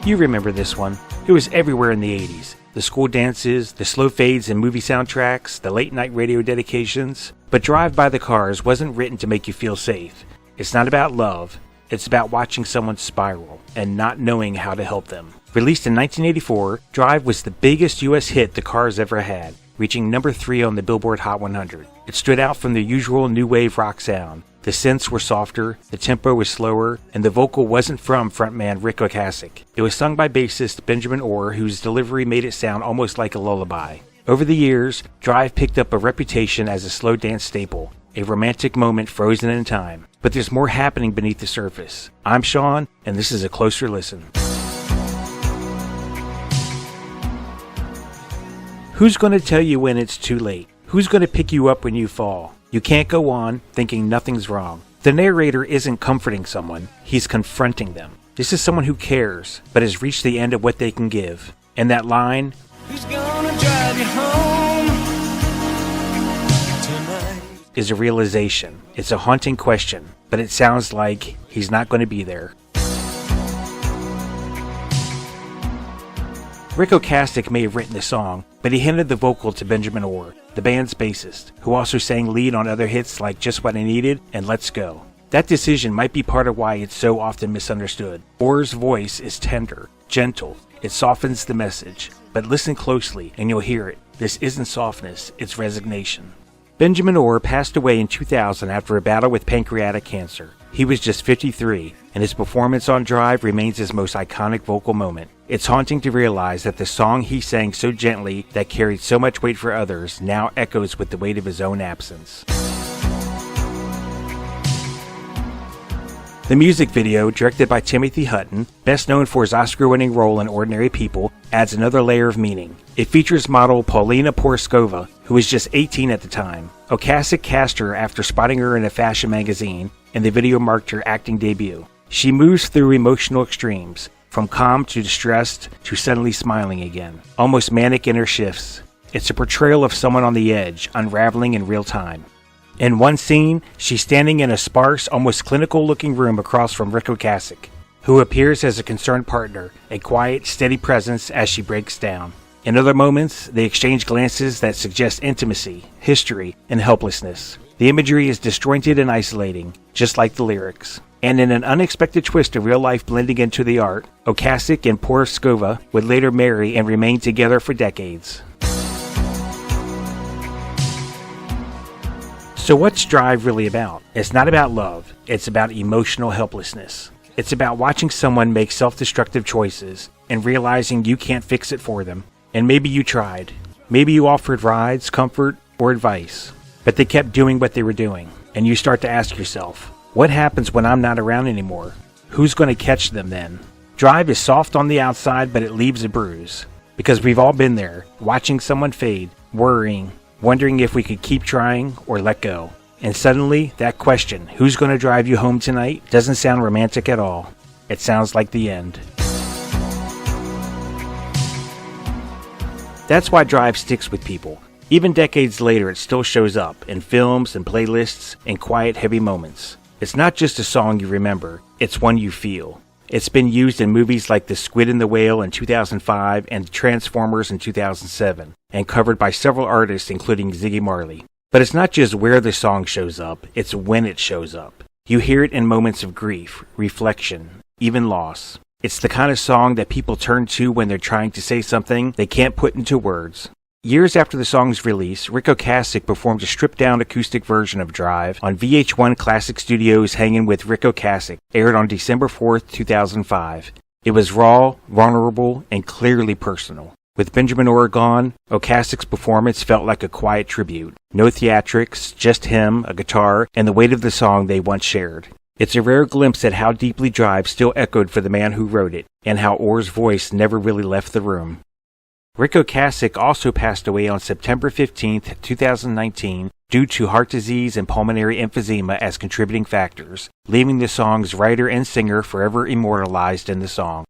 You remember this one. It was everywhere in the 80s. The school dances, the slow fades in movie soundtracks, the late night radio dedications. But Drive by the Cars wasn't written to make you feel safe. It's not about love. It's about watching someone spiral and not knowing how to help them. Released in 1984, Drive was the biggest U.S. hit the Cars ever had, reaching number 3 on the Billboard Hot 100. It stood out from the usual new wave rock sound. The synths were softer, the tempo was slower, and the vocal wasn't from frontman Ric Ocasek. It was sung by bassist Benjamin Orr, whose delivery made it sound almost like a lullaby. Over the years, Drive picked up a reputation as a slow dance staple, a romantic moment frozen in time. But there's more happening beneath the surface. I'm Sean, and this is a closer listen. Who's going to tell you when it's too late? Who's going to pick you up when you fall? You can't go on thinking nothing's wrong. The narrator isn't comforting someone, he's confronting them. This is someone who cares, but has reached the end of what they can give. And that line, "Who's gonna drive you home tonight?" is a realization. It's a haunting question, but it sounds like he's not going to be there. Ric Ocasek may have written the song, but he handed the vocal to Benjamin Orr, the band's bassist, who also sang lead on other hits like Just What I Needed and Let's Go. That decision might be part of why it's so often misunderstood. Orr's voice is tender, gentle, it softens the message, but listen closely and you'll hear it. This isn't softness, it's resignation. Benjamin Orr passed away in 2000 after a battle with pancreatic cancer. He was just 53, and his performance on Drive remains his most iconic vocal moment. It's haunting to realize that the song he sang so gently that carried so much weight for others now echoes with the weight of his own absence. The music video, directed by Timothy Hutton, best known for his Oscar-winning role in Ordinary People, adds another layer of meaning. It features model Paulina Porskova, who was just 18 at the time. Ocasek cast her after spotting her in a fashion magazine, and the video marked her acting debut. She moves through emotional extremes, from calm to distressed to suddenly smiling again, almost manic in her shifts. It's a portrayal of someone on the edge, unraveling in real time. In one scene, she's standing in a sparse, almost clinical-looking room across from Ric Ocasek, who appears as a concerned partner, a quiet, steady presence as she breaks down. In other moments, they exchange glances that suggest intimacy, history, and helplessness. The imagery is disjointed and isolating, just like the lyrics. And in an unexpected twist of real life blending into the art, Ocasek and Porskova would later marry and remain together for decades. So what's Drive really about? It's not about love, it's about emotional helplessness. It's about watching someone make self-destructive choices and realizing you can't fix it for them. And maybe you tried. Maybe you offered rides, comfort, or advice. But they kept doing what they were doing. And you start to ask yourself, what happens when I'm not around anymore? Who's going to catch them then? Drive is soft on the outside, but it leaves a bruise. Because we've all been there, watching someone fade, worrying, wondering if we could keep trying or let go. And suddenly, that question, who's going to drive you home tonight, doesn't sound romantic at all. It sounds like the end. That's why Drive sticks with people. Even decades later, it still shows up in films and playlists and quiet, heavy moments. It's not just a song you remember, it's one you feel. It's been used in movies like The Squid and the Whale in 2005 and Transformers in 2007, and covered by several artists including Ziggy Marley. But it's not just where the song shows up, it's when it shows up. You hear it in moments of grief, reflection, even loss. It's the kind of song that people turn to when they're trying to say something they can't put into words. Years after the song's release, Ric Ocasek performed a stripped-down acoustic version of Drive on VH1 Classic Studios' Hangin' with Ric Ocasek, aired on December 4, 2005. It was raw, vulnerable, and clearly personal. With Benjamin Orr gone, Ocasek's performance felt like a quiet tribute. No theatrics, just him, a guitar, and the weight of the song they once shared. It's a rare glimpse at how deeply Drive still echoed for the man who wrote it, and how Orr's voice never really left the room. Ric Ocasek also passed away on September 15, 2019, due to heart disease and pulmonary emphysema as contributing factors, leaving the song's writer and singer forever immortalized in the song.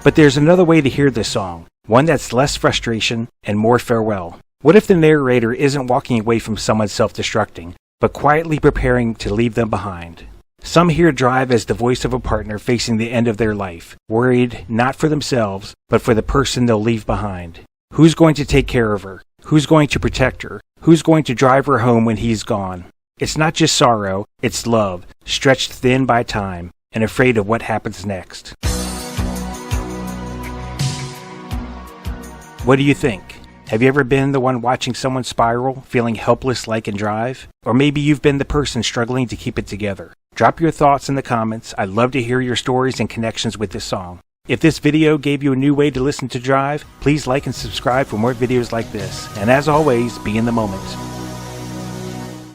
But there's another way to hear this song, one that's less frustration and more farewell. What if the narrator isn't walking away from someone self-destructing, but quietly preparing to leave them behind? Some hear Drive as the voice of a partner facing the end of their life, worried not for themselves, but for the person they'll leave behind. Who's going to take care of her? Who's going to protect her? Who's going to drive her home when he's gone? It's not just sorrow, it's love, stretched thin by time, and afraid of what happens next. What do you think? Have you ever been the one watching someone spiral, feeling helpless like in Drive? Or maybe you've been the person struggling to keep it together. Drop your thoughts in the comments. I'd love to hear your stories and connections with this song. If this video gave you a new way to listen to Drive, please like and subscribe for more videos like this. And as always, be in the moment.